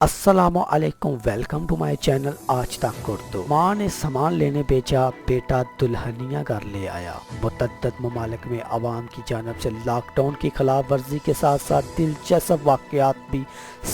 السلام علیکم، welcome to my channel آج تک اردو۔ ماں نے سامان لینے بھیجا، بیٹا دلہنیاں گھر لے آیا۔ متعدد ممالک میں عوام کی جانب سے لاک ڈاؤن کی خلاف ورزی کے ساتھ ساتھ دلچسپ واقعات بھی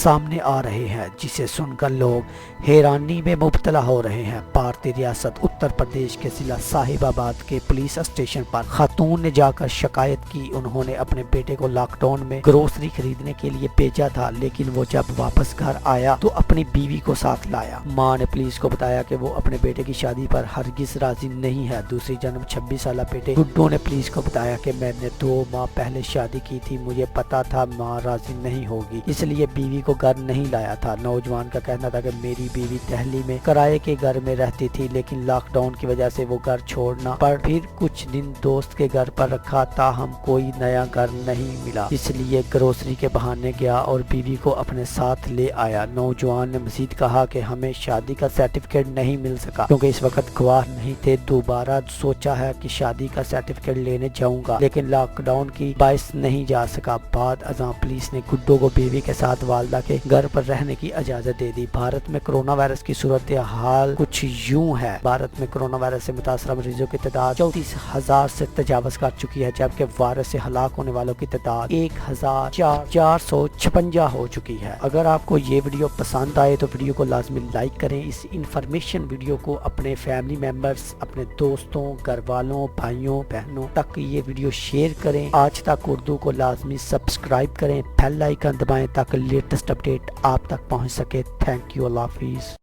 سامنے آ رہے ہیں، جسے سن کر لوگ حیرانی میں مبتلا ہو رہے ہیں۔ بھارتی ریاست اتر پردیش کے ضلع صاحب آباد کے پولیس اسٹیشن پر خاتون نے جا کر شکایت کی۔ انہوں نے اپنے بیٹے کو لاک ڈاؤن میں گروسری خریدنے کے لیے بھیجا تھا، لیکن وہ جب واپس گھر آیا تو اپنی بیوی کو ساتھ لایا۔ ماں نے پولیس کو بتایا کہ وہ اپنے بیٹے کی شادی پر ہرگز راضی نہیں ہے۔ دوسری جانب 26 سالہ بیٹے گڈو نے پولیس کو بتایا کہ میں نے 2 ماہ پہلے شادی کی تھی، مجھے پتا تھا ماں راضی نہیں ہوگی، اس لیے بیوی کو گھر نہیں لایا تھا۔ نوجوان کا کہنا تھا کہ میری بیوی دہلی میں کرائے کے گھر میں رہتی تھی، لیکن لاک ڈاؤن کی وجہ سے وہ گھر چھوڑنا پڑ، پھر کچھ دن دوست کے گھر پر رکھا، تاہم کوئی نیا گھر نہیں ملا، اس لیے گروسری کے بہانے گیا اور بیوی کو اپنے ساتھ لے آیا۔ نوجوان نے مزید کہا کہ ہمیں شادی کا سرٹیفکیٹ نہیں مل سکا کیونکہ اس وقت گواہ نہیں تھے۔ دوبارہ سوچا ہے کہ شادی کا سرٹیفکیٹ لینے جاؤں گا، لیکن لاک ڈاؤن کی باعث نہیں جا سکا۔ بعد ازاں پولیس نے گڈو کو بیوی کے ساتھ والدہ کے گھر پر رہنے کی اجازت دے دی۔ بھارت میں کرونا وائرس کی صورتحال کچھ یوں ہے۔ بھارت میں کرونا وائرس سے متاثرہ مریضوں کی تعداد 34,000 سے تجاوز کر چکی ہے، جبکہ وائرس سے ہلاک ہونے والوں کی تعداد 1,456 ہو چکی ہے۔ اگر آپ کو یہ ویڈیو پسند آئے تو ویڈیو کو لازمی لائک کریں۔ اس انفارمیشن ویڈیو کو اپنے فیملی ممبرز، اپنے دوستوں، گھر والوں، بھائیوں، بہنوں تک یہ ویڈیو شیئر کریں۔ آج تک اردو کو لازمی سبسکرائب کریں، بیل آئیکن دبائیں تاکہ لیٹسٹ اپڈیٹ آپ تک پہنچ سکے۔ تھینک یو، اللہ حافظ۔